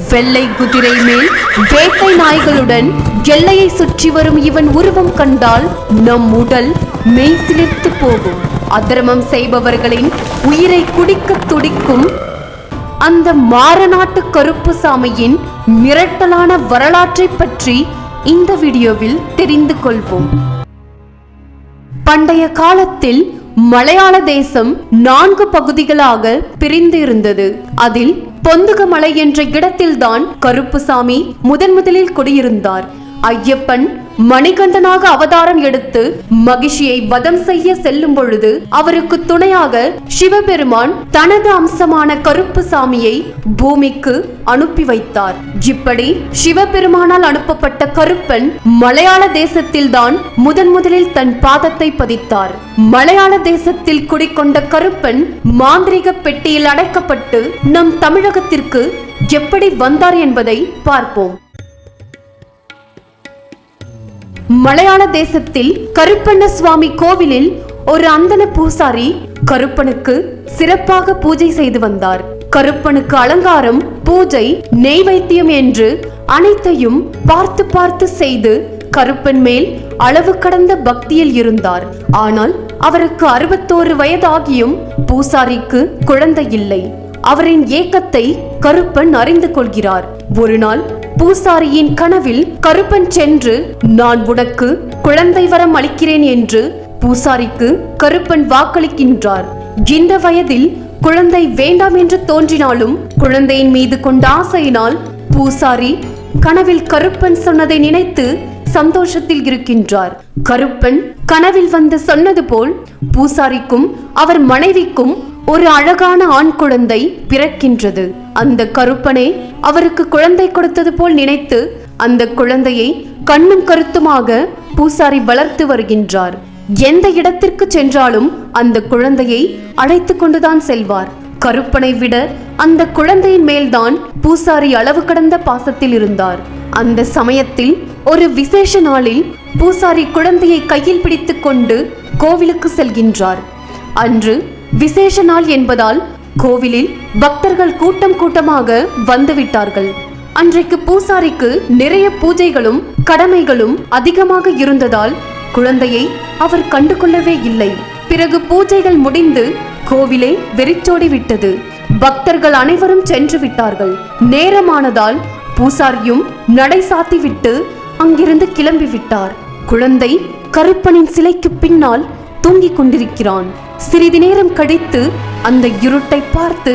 வெள்ளை குதிரை மேல் வேட்டை நாய்களுடன் எல்லையை சுற்றி வரும் இவன் உருவம் கண்டால் நம் உடல் மெய் சிலிர்த்து போகும். அதர்மம் செய்பவர்களின் உயிரை குடிக்க துடிக்கும் அந்த மாரநாட்டு கருப்புசாமியின் மிரட்டலான வரலாற்றை பற்றி இந்த வீடியோவில் தெரிந்து கொள்வோம். பண்டைய காலத்தில் மலையாள தேசம் 4 பகுதிகளாக பிரிந்து இருந்தது. அதில் பொந்துகமலை என்ற இடத்தில்தான் கருப்புசாமி முதலில் குடியிருந்தார். ஐயப்பன் மணிகண்டனாக அவதாரம் எடுத்து மகிஷியை வதம் செய்ய செல்லும் பொழுது அவருக்கு துணையாக சிவபெருமான் தனது அம்சமான கருப்புசாமியை பூமிக்கு அனுப்பி வைத்தார். இப்படி சிவபெருமானால் அனுப்பப்பட்ட கருப்பன் மலையாள தேசத்தில்தான் முதலில் தன் பாதத்தை பதித்தார். மலையாள தேசத்தில் குடிக்கொண்ட கருப்பன் மாந்திரிக பெட்டியில் அடைக்கப்பட்டு நம் தமிழகத்திற்கு எப்படி வந்தார் என்பதை பார்ப்போம். மலையாள தேசத்தில் கருப்பண்ண சுவாமி கோவிலில் ஒரு அந்தன பூசாரி கருப்பனுக்கு சிறப்பாக பூஜை செய்து வந்தார். கருப்பனுக்கு அலங்காரம், பூஜை, நெய்வேத்தியம் என்று அனைத்தையும் பார்த்து செய்து கருப்பன் மேல் அளவு கடந்த பக்தியில் இருந்தார். ஆனால் அவருக்கு 61 வயதாகியும் பூசாரிக்கு குழந்தை இல்லை. அவரின் ஏக்கத்தை கருப்பன் அறிந்து கொள்கிறார். ஒரு நாள் பூசாரியின் கனவில் கருப்பன் சென்று, நான் உனக்கு குழந்தை வரம் அளிக்கிறேன் என்று பூசாரிக்கு கருப்பன் வாக்களிக்கின்றார். இந்த வயதில் குழந்தை வேண்டாம் என்று தோன்றினாலும் குழந்தையின் மீது கொண்ட ஆசையினால் பூசாரி கனவில் கருப்பன் சொன்னதை நினைத்து சந்தோஷத்தில் இருக்கின்றார். கருப்பன் கனவில் வந்து சொன்னது போல் பூசாரிக்கும் அவர் மனைவிக்கும் ஒரு அழகான ஆண் குழந்தை பிறக்கின்றது. அந்த கருப்பனே அவருக்கு குழந்தை கொடுத்தது போல் நினைத்து அந்த குழந்தையை கண்ணும் கருத்துமாக பூசாரி வளர்த்து வருகின்றார். எந்த இடத்திற்கு சென்றாலும் அந்த குழந்தையை அழைத்து கொண்டுதான் செல்வார். கருப்பனை விட அந்த குழந்தையின் மேல்தான் பூசாரி அளவு கடந்த பாசத்தில் இருந்தார். அந்த சமயத்தில் ஒரு விசேஷ நாளில் பூசாரி குழந்தையை கையில் பிடித்துக் கொண்டு கோவிலுக்கு செல்கின்றார். அன்று விசேஷ நாள் என்பதால் கோவிலில் பக்தர்கள் கூட்டமாக வந்துவிட்டார்கள். அன்றைக்கு பூசாரிக்கு நிறைய பூஜைகளும் கடமைகளும் அதிகமாக இருந்ததால் குழந்தையை அவர் கண்டுகொள்ளவே இல்லை. பிறகு பூஜைகள் முடிந்து கோவிலே வெறிச்சோடி விட்டது. பக்தர்கள் அனைவரும் சென்று விட்டார்கள். நேரமானதால் பூசாரியும் நடை சாத்திவிட்டு அங்கிருந்து கிளம்பி விட்டார். குழந்தை கருப்பனின் சிலைக்கு பின்னால் தூங்கிக் கொண்டிருக்கிறான். சிறிது நேரம் கழித்து அந்த இருட்டை பார்த்து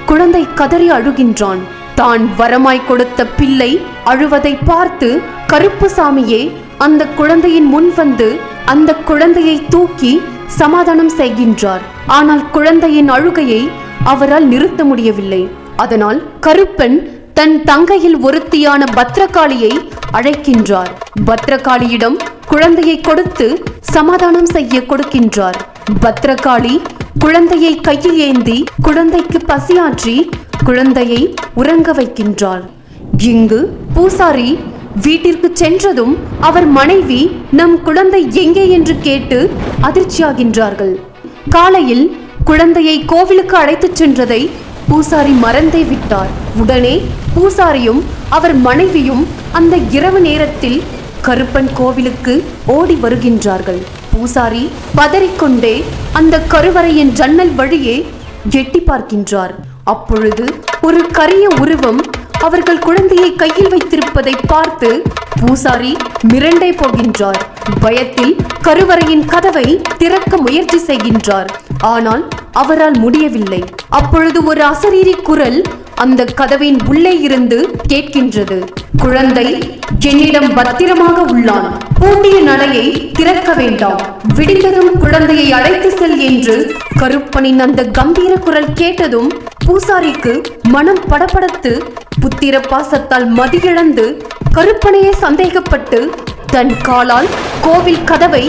குழந்தை கதறி அழுகின்றான். தான் வரமாய் கொடுத்த பிள்ளை அழுவதை பார்த்து கருப்புசாமியே அந்த குழந்தையின் முன் வந்து அந்த குழந்தையை தூக்கி சமாதானம் செய்கின்றார். ஆனால் குழந்தையின் அழுகையை அவரால் நிறுத்த முடியவில்லை. அதனால் கருப்பன் தன் தங்கையில் ஒருத்தியான பத்ரகாளியை அழைக்கின்றார். பத்ரகாளியிடம் குழந்தையை கொடுத்து சமாதானம் செய்ய கொடுக்கின்றார். பத்ரகாளி குழந்தையை கையில் ஏந்தி குழந்தைக்கு பசியாற்றி குழந்தையை உறங்க வைக்கின்றார். இங்கு பூசாரி வீட்டிற்கு சென்றதும் அவர் மனைவி நம் குழந்தை எங்கே என்று கேட்டு அதிர்ச்சியாகின்றார்கள். காலையில் குழந்தையை கோவிலுக்கு அழைத்துச் சென்றதை பூசாரி மறந்தே விட்டார். உடனே பூசாரியும் அவர் மனைவியும் அந்த இரவு நேரத்தில் கருப்பன் கோவிலுக்கு ஓடி வருகின்றார்கள். பூசாரி பதறிக்கொண்டே அந்த கருவறையின் ஜன்னல் வழியே எட்டி பார்க்கின்றார். அப்பொழுது ஒரு கரிய உருவம் அவர்கள் குழந்தையை கையில் வைத்திருப்பதை பார்த்து பூசாரி மிரண்டே போகின்றார். பயத்தில் கருவறையின் கதவை திறக்க முயற்சி செய்கின்றார். ஆனால் அவரால் முடியவில்லை. அப்பொழுது ஒரு அசரீரி குரல் அந்த கதவின் உள்ளே இருந்து கேட்கின்றது. குழந்தை என்னிடம் பத்திரமாக உள்ளான். பூட்டிய நடையை திறக்க வேண்டாம். விடிந்ததும் குழந்தையை அழைத்து செல் என்று கருப்பனின் அந்த கம்பீர குரல் கேட்டதும் பூசாரிக்கு மனம் படபடத்து புத்திர பாசத்தால் மதியிழந்து கருப்பனையே சந்தேகப்பட்டு தன் காலால் கோவில் கதவை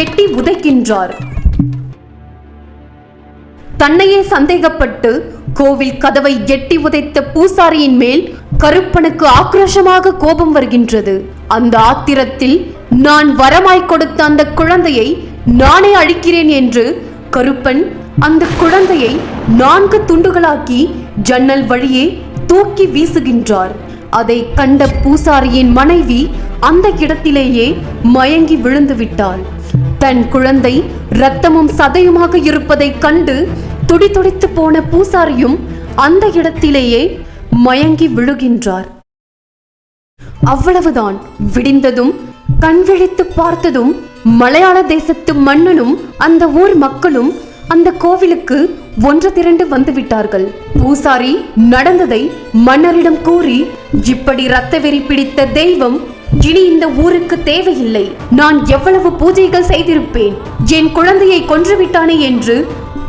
எட்டி உதைக்கின்றார். தன்னையே சந்தேகப்பட்டு கோவில் கதவை எட்டி உதைத்த பூசாரியின் மேல் கருப்பனுக்கு ஆக்ரோஷமாக கோபம் வருகின்றது. அந்த ஆத்திரத்தில் நான் வரமாய் கொடுத்த அந்த குழந்தையை நானே அழிக்கிறேன் என்று கருப்பன் அந்த குழந்தையை 4 துண்டுகளாக்கி ஜன்னல் வழியே தூக்கி வீசுகின்றார். அதை கண்ட பூசாரியின் மனைவி அந்த இடத்திலேயே மயங்கி விழுந்து விட்டாள். தன் குழந்தை இரத்தமும் சதையுமாக இருப்பதை கண்டு துடிதுடித்து போன பூசாரியும் அந்த இடத்திலேயே மயங்கி விழுகின்றார். அவ்வளவுதான். விடிந்ததும் கண் விழித்து பார்த்ததும் மலையாள தேசத்து மன்னனும் அந்த ஊர் மக்களும் அந்த கோவிலுக்கு ஒன்று திரண்டு வந்து விட்டார்கள். பூசாரி நடந்ததை மன்னரிடம் கூறி, இப்படி இரத்த வெறி பிடித்த தெய்வம் இனி இந்த ஊருக்கு தேவையில்லை. நான் எவ்வளவு பூஜைகள் செய்திருப்பேன், என் குழந்தையை கொன்றுவிட்டானே என்று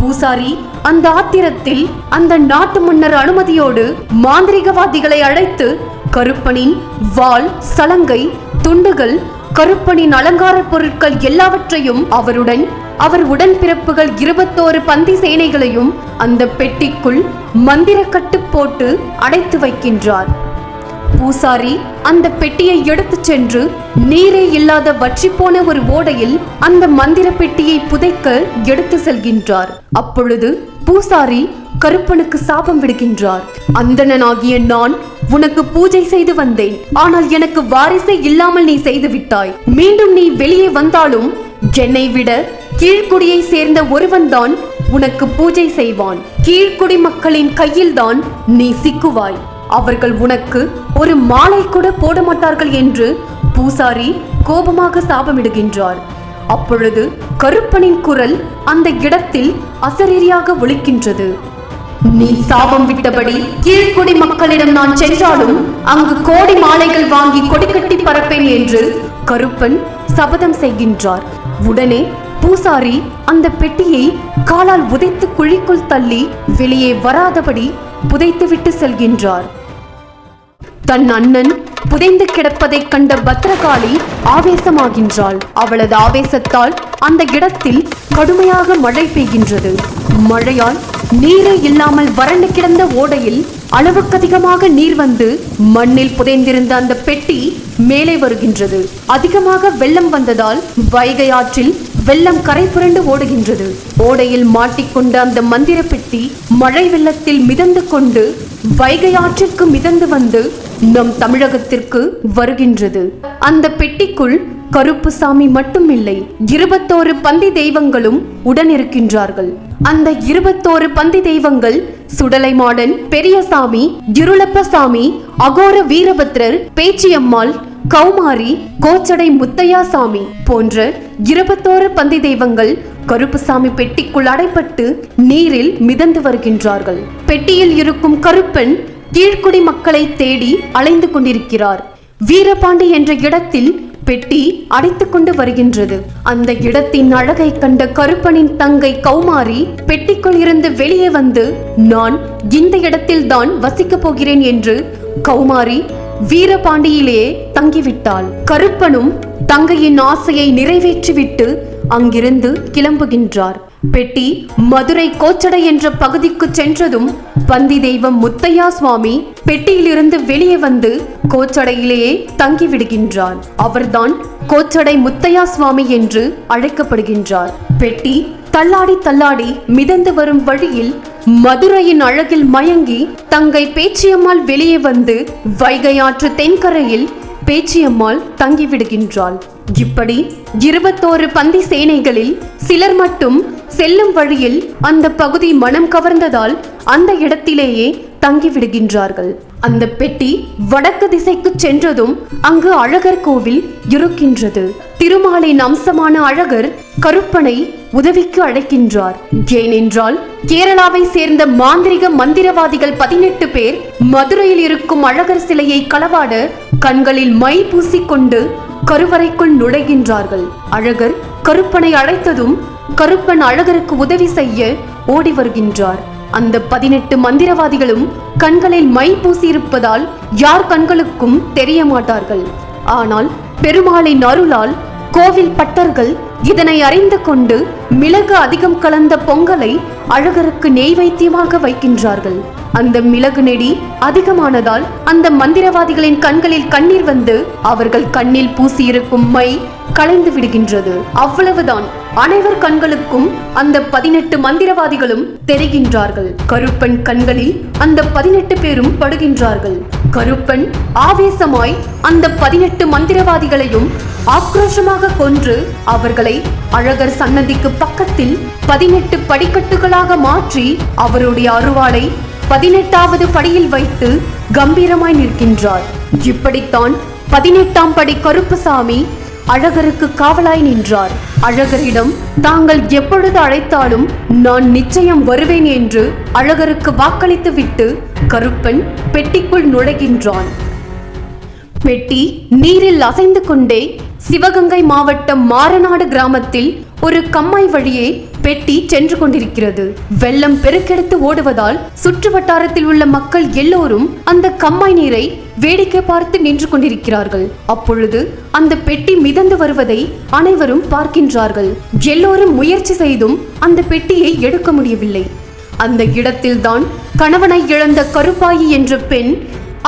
பூசாரி அந்த ஆத்திரத்தில் அந்த நாட்டு மன்னர் அனுமதியோடு மாந்திரிகவாதிகளை அழைத்து கருப்பனின் வாள், சலங்கை, துண்டுகள், கருப்பனின் அலங்கார பொருட்கள் எல்லாவற்றையும் அவருடன் அவர் உடன்பிறப்புகள் 21 பந்தி சேனைகளையும் அந்த பெட்டிக்குள் மந்திர கட்டு போட்டு அடைத்து வைக்கின்றார். பூசாரி அந்த பெட்டியை எடுத்து சென்று நீரே இல்லாத வற்றி போன ஒரு ஓடையில் அந்த மந்திர பெட்டியை புதைக்க எடுத்து செல்கின்றார். அப்பொழுது பூசாரி கருப்பனுக்கு சாபம் விடுகின்றார். அந்தணனாகிய நான் உனக்கு பூஜை செய்து வந்தேன், ஆனால் எனக்கு வாரிசே இல்லாமல் நீ செய்து விட்டாய். மீண்டும் நீ வெளியே வந்தாலும் என்னை விட கீழ்குடியை சேர்ந்த ஒருவன்தான் உனக்கு பூஜை செய்வான். கீழ்குடி மக்களின் கையில்தான் நீ சிக்குவாய். அவர்கள் உனக்கு ஒரு மாலை கூட போட மாட்டார்கள் என்று பூசாரி கோபமாக சாபமிடுகின்றார். அப்பொழுது கருப்பனின் குரல் அந்த இடத்தில் அசரீரியாக ஒலிக்கின்றது. நீ சாபம் விட்டபடி கீழ்குடி மக்களிடம் நான் சென்றாலும் அங்கு கோடி மாலைகள் வாங்கி கொடிக்கட்டி பறப்பேன் என்று கருப்பன் சபதம் செய்கின்றார். உடனே பூசாரி அந்த பெட்டியை காலால் உதைத்து குழிக்குள் தள்ளி வெளியே வராதபடி புதைத்துவிட்டு செல்கின்றார். தன் அண்ணன் புதைந்து கிடப்பதை கண்ட பத்ரகாளி ஆவேசமாகின்றாள். அவளது ஆவேசத்தால் அந்த இடத்தில் கடுமையாக மழை பெய்கின்றது. மழையால் நீரே இல்லாமல் வறண்டு கிடந்த ஓடையில் அளவுக்கு அதிகமாக நீர் வந்து மண்ணில் புதைந்திருந்த அந்த பெட்டி மேலே வருகின்றது. அதிகமாக வெள்ளம் வந்ததால் வைகை ஆற்றில் வெள்ளம் கரை புரண்டு ஓடுகின்றது. ஓடையில் மாட்டிக்கொண்ட அந்த மந்திர பெட்டி மழை வெள்ளத்தில் மிதந்து கொண்டு வைகை ஆற்றிற்கு மிதந்து வந்து நம் தமிழகத்திற்கு வருகின்றது. அந்த பெட்டிக்குள் கருப்புசாமி மட்டும் இல்லை, 21 பந்தி தெய்வங்களும் உடன் இருக்கின்றார்கள். அந்த 21 பந்தி தெய்வங்கள் சுடலைமாடன் பெரியசாமி, இருளப்பசாமி, அகோர வீரபத்ரர், பேச்சியம்மாள், கௌமாரி, கோச்சடை முத்தையாசாமி போன்ற 21 பந்தி தெய்வங்கள் கருப்புசாமி பெட்டிக்குள் அடைப்பட்டு நீரில் மிதந்து வருகின்றார்கள். பெட்டியில் இருக்கும் கருப்பன் கீழ்குடி மக்களை தேடி அலைந்து கொண்டிருக்கிறார். வீரபாண்டி என்ற இடத்தில் பெட்டி அடைத்துக் கொண்டு வருகின்றது. அந்த இடத்தின் அழகை கண்ட கருப்பனின் தங்கை கௌமாரி பெட்டிக்குள் இருந்து வெளியே வந்து, நான் இந்த இடத்தில் தான் வசிக்கப் போகிறேன் என்று கௌமாரி வீரபாண்டியிலேயே தங்கிவிட்டாள். கருப்பனும் தங்கையின் ஆசையை நிறைவேற்றிவிட்டு அங்கிருந்து கிளம்புகின்றார். பெட்டி மதுரை கோச்சடை என்ற பகுதிக்கு சென்றதும் பந்தி தெய்வம் முத்தையா சுவாமி பெட்டியிலிருந்து வெளியே வந்து கோச்சடையிலேயே தங்கிவிடுகின்றார். அவர்தான் கோச்சடை முத்தையா சுவாமி என்று அழைக்கப்படுகின்றார். பெட்டி தள்ளாடி தள்ளாடி மிதந்து வரும் வழியில் மதுரையின் அழகில் மயங்கி தங்கை பேச்சியம்மாள் வெளியே வந்து வைகை ஆற்று தென்கரையில் பேச்சியம்மாள் தங்கிவிடுகின்றாள். இப்படி 21 பந்தி சேனைகளில் சிலர் மட்டும் செல்லும் வழியில் அந்த பகுதி மனம் கவர்ந்ததால் அந்த இடத்திலேயே தங்கிவிடுகின்றார்கள். அந்த பெட்டி வடக்கு திசைக்கு சென்றதும் அங்கு அழகர் கோவில் இருக்கின்றது. திருமாலின் அம்சமான அழகர் கருப்பனை உதவிக்கு அழைக்கின்றார். ஏனென்றால் கேரளாவை சேர்ந்த மாந்திரிக மந்திரவாதிகள் 18 பேர் மதுரையில் இருக்கும் அழகர் சிலையை களவாட கண்களில் மை பூசிக்கொண்டு கருவறைக்குள் நுழைகின்றார்கள். அழகர் கருப்பனை அழைத்ததும் கருப்பன் அழகருக்கு உதவி செய்ய ஓடி வருகின்றார். அந்த 18 மந்திரவாதிகளும் கண்களில் மை பூசியிருப்பதால் யார் கண்களுக்கும் தெரிய மாட்டார்கள். ஆனால் பெருமாளின் அருளால் கோவில் பட்டர்கள் இதனை அறிந்து கொண்டு மிளகு அதிகம் கலந்த பொங்கலை அழகருக்கு நெய்வேத்தியமாக வைக்கின்றார்கள். அந்த மிளகு நெடி அதிகமானதால் அந்த மந்திரவாதிகளின் கண்களில் கண்ணீர் வந்து அவர்கள் கண்ணில் பூசியிருக்கும் மை கலைந்து விடுகின்றது. அவ்வளவுதான். அனைவர் கண்களுக்கும் அந்த 18 மந்திரவாதிகளும் தெரிகின்றார்கள். கருப்பன் கண்களில் அந்த 18 பேரும் படுகின்றார்கள். கருப்பன் ஆவேசமாய் அந்த 18 மந்திரவாதிகளையும் ஆக்ரோஷமாக கொன்று அவர்களை அழகர் சன்னதிக்கு பக்கத்தில் 18 படிக்கட்டுகளாக மாற்றி அவருடைய அருவாளை 18வது படியில் வைத்து கம்பீரமாய் நிற்கின்றார். இப்படித்தான் 18ஆம் படி கருப்பசாமி அழகருக்கு காவலாய் நின்றார். அழகரிடம் தாங்கள் எப்பொழுது அழைத்தாலும் நான் நிச்சயம் வருவேன் என்று அழகருக்கு வாக்களித்து விட்டு கருப்பன் பெட்டிக்குள் நுழைகின்றான். பெட்டி நீரில் அசைந்து கொண்டே சிவகங்கை மாவட்டம் மாரநாடு கிராமத்தில் ஒரு கம்மாய் வழியே பெட்டி சென்று கொண்டிருக்கிறது. வெள்ளம் பெருக்கெடுத்து ஓடுவதால் சுற்று வட்டாரத்தில் உள்ள மக்கள் எல்லோரும் அந்த கம்மாய் நீரை வேடிக்கை பார்த்து நின்று கொண்டிருக்கிறார்கள். அப்பொழுது அந்த பெட்டி மிதந்து வருவதை அனைவரும் பார்க்கின்றார்கள். எல்லோரும் முயற்சி செய்தும் அந்த பெட்டியை எடுக்க முடியவில்லை. அந்த இடத்தில்தான் கணவனை இழந்த கருப்பாயி என்ற பெண்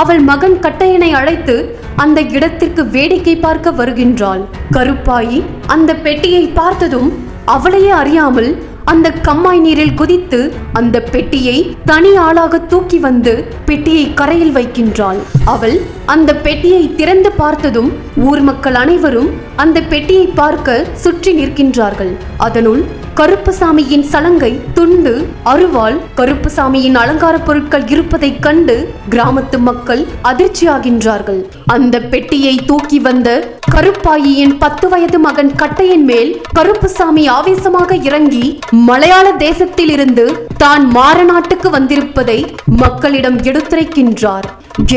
அவள் மகன் கட்டையனை அழைத்து அந்த இடத்திற்கு வேடிக்கை பார்க்க வருகின்றாள். கருப்பாயி அந்த பெட்டியை பார்த்ததும் அவளையே அறியாமல் அந்த கம்மாய் நீரில் குதித்து அந்த பெட்டியை தனி ஆளாக தூக்கி வந்து பெட்டியை கரையில் வைக்கின்றாள். அவள் அந்த பெட்டியை திறந்து பார்த்ததும் ஊர் மக்கள் அனைவரும் அந்த பெட்டியை பார்க்க சுற்றி நிற்கின்றார்கள். அதனுள் கருப்பசாமியின் சலங்கை, துண்டு, அருவாள், கருப்பசாமியின் அலங்கார பொருட்கள் இருப்பதை கண்டு கிராமத்து மக்கள் அதிர்ச்சியாகின்றார்கள். அந்த பெட்டியை தூக்கி வந்த கருப்பாயியின் 10 வயது மகன் கட்டையின் மேல் கருப்பசாமி ஆவேசமாக இறங்கி மலையாள தேசத்தில் இருந்து தான் மாரநாட்டுக்கு வந்திருப்பதை மக்களிடம் எடுத்துரைக்கின்றார்.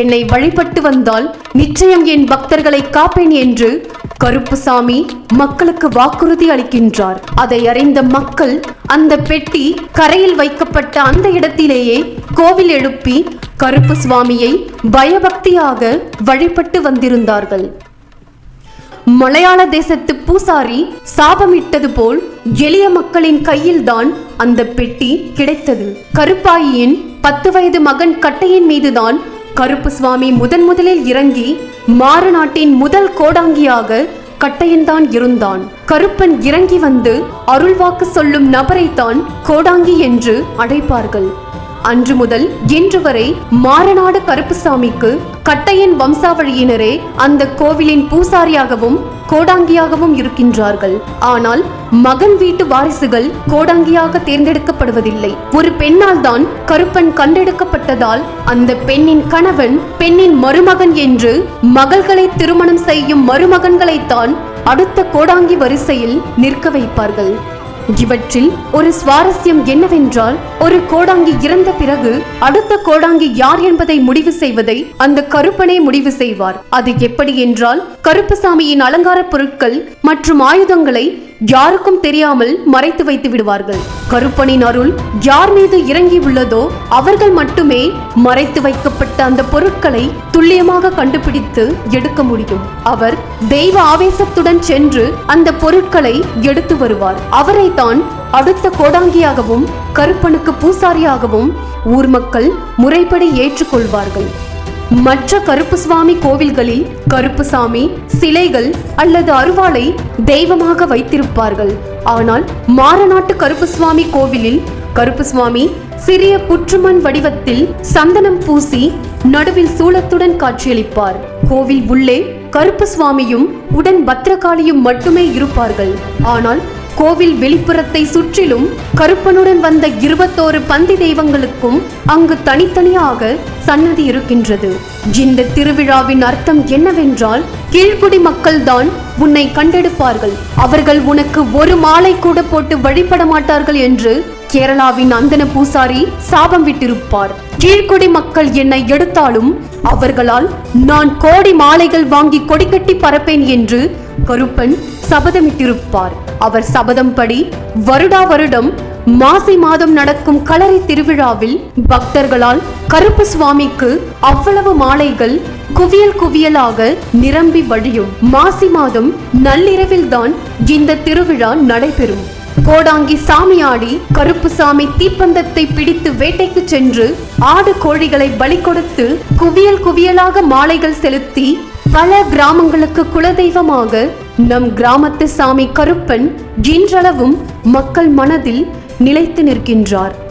என்னை வழிபட்டு வந்தால் நிச்சயம் என் பக்தர்களை காப்பேன் என்று கருப்பசாமி மக்களுக்கு வாக்குறுதி அளிக்கின்றார். அதை அறிந்த மக்கள் அந்த பெட்டி கரையில் வைக்கப்பட்ட அந்த இடத்திலேயே கோவில் எழுப்பி கருப்பு சுவாமியை பயபக்தியாக வழிபட்டு வந்திருந்தார்கள். மலையாள தேசத்து பூசாரி சாபமிட்டது போல் எளிய மக்களின் கையில்தான் அந்த பெட்டி கிடைத்தது. கருப்பாயியின் 10 வயது மகன் கட்டையின் மீதுதான் கருப்பு சுவாமி முதலில் இறங்கி மாரநாட்டின் முதல் கோடாங்கியாக கட்டையன்தான் இருந்தான். கருப்பன் இறங்கி வந்து அருள்வாக்கு சொல்லும் நபரைத்தான் கோடாங்கி என்று அழைப்பார்கள். அன்று முதல் இன்று வரை மாரநாடு கருப்புசாமிக்கு கட்டையன் வம்சாவழியினரே அந்த கோவிலின் பூசாரியாகவும் கோடாங்கியாகவும் இருக்கின்றார்கள். ஆனால் மகன் வீட்டு வாரிசுகள் கோடாங்கியாக தேர்ந்தெடுக்கப்படுவதில்லை. ஒரு பெண்ணால் தான் கருப்பன் கண்டெடுக்கப்பட்டதால் அந்த பெண்ணின் கணவன் பெண்ணின் மருமகன் என்று மகள்களை திருமணம் செய்யும் மருமகன்களைத்தான் அடுத்த கோடாங்கி வரிசையில் நிற்க வைப்பார்கள். இவற்றில் ஒரு சுவாரஸ்யம் என்னவென்றால், ஒரு கோடாங்கி இறந்த பிறகு அடுத்த கோடாங்கி யார் என்பதை முடிவு செய்வதை அந்த கருப்பனே முடிவு செய்வார். அது எப்படி என்றால், கருப்பசாமியின் அலங்கார பொருட்கள் மற்றும் ஆயுதங்களை யாருக்கும் தெரியாமல் மறைத்து வைத்து விடுவார்கள். கருப்பனின் அருள் யார் மீது இறங்கி உள்ளதோ அவர்கள் மட்டுமே மறைத்து வைக்கப்பட்ட அந்த பொருட்களை துல்லியமாக கண்டுபிடித்து எடுக்க முடியும். அவர் தெய்வ ஆவேசத்துடன் சென்று அந்த பொருட்களை எடுத்து வருவார். அவரைத்தான் அடுத்த கோடாங்கியாகவும் கருப்பனுக்கு பூசாரியாகவும் ஊர் மக்கள் முறைப்படி ஏற்றுக்கொள்வார்கள். மற்ற கருப்புசுவாமி கோவில்களில் கருப்புசாமி சிலைகள் அல்லது அருவாளை தெய்வமாக வைத்திருப்பார்கள். ஆனால் மாரநாட்டு கருப்புசுவாமி கோவிலில் கருப்புசுவாமி சிறிய புற்றுமண் வடிவத்தில் சந்தனம் பூசி நடுவில் சூலத்துடன் காட்சியளிப்பார். கோவில் உள்ளே கருப்புசுவாமியும் உடன் பத்ரகாளியும் மட்டுமே இருப்பார்கள். ஆனால் கோவில் வெளிப்புறத்தை சுற்றிலும் கருப்பனுடன் வந்த 21 பந்தி தெய்வங்களுக்கும் அங்கு தனித்தனியாக சன்னதி இருக்கின்றது. இந்த திருவிழாவின் அர்த்தம் என்னவென்றால், கீழ்குடி மக்கள்தான் உன்னை கண்டெடுப்பார்கள், அவர்கள் உனக்கு ஒரு மாலை கூட போட்டு வழிபட மாட்டார்கள் என்று கேரளாவின் அந்தன பூசாரி சாபம் விட்டிருப்பார். கீழ்குடி மக்கள் என்னை எடுத்தாலும் அவர்களால் நான் கோடி மாலைகள் வாங்கி கொடிக்கட்டி பறப்பேன் என்று கருப்பன் சபதமிட்டிருப்பார். அவர் சபதம் படி வருடா வருடம் மாசி மாதம் நடக்கும் களரி திருவிழாவில் பக்தர்களால் கருப்பு சுவாமிக்கு அவ்வளவு மாலைகள் குவியல் குவியலாக நிரம்பி வழியும். மாசி மாதம் நள்ளிரவில்தான் இந்த திருவிழா நடைபெறும். கோடாங்கி சாமியாடி கருப்புசாமி தீப்பந்தத்தை பிடித்து வேட்டைக்கு சென்று ஆடு கோழிகளை பலி கொடுத்து குவியல் குவியலாக மாலைகள் செலுத்தி பல கிராமங்களுக்கு குலதெய்வமாக நம் கிராமத்து சாமி கருப்பன் இன்றளவும் மக்கள் மனதில் நிலைத்து நிற்கின்றார்.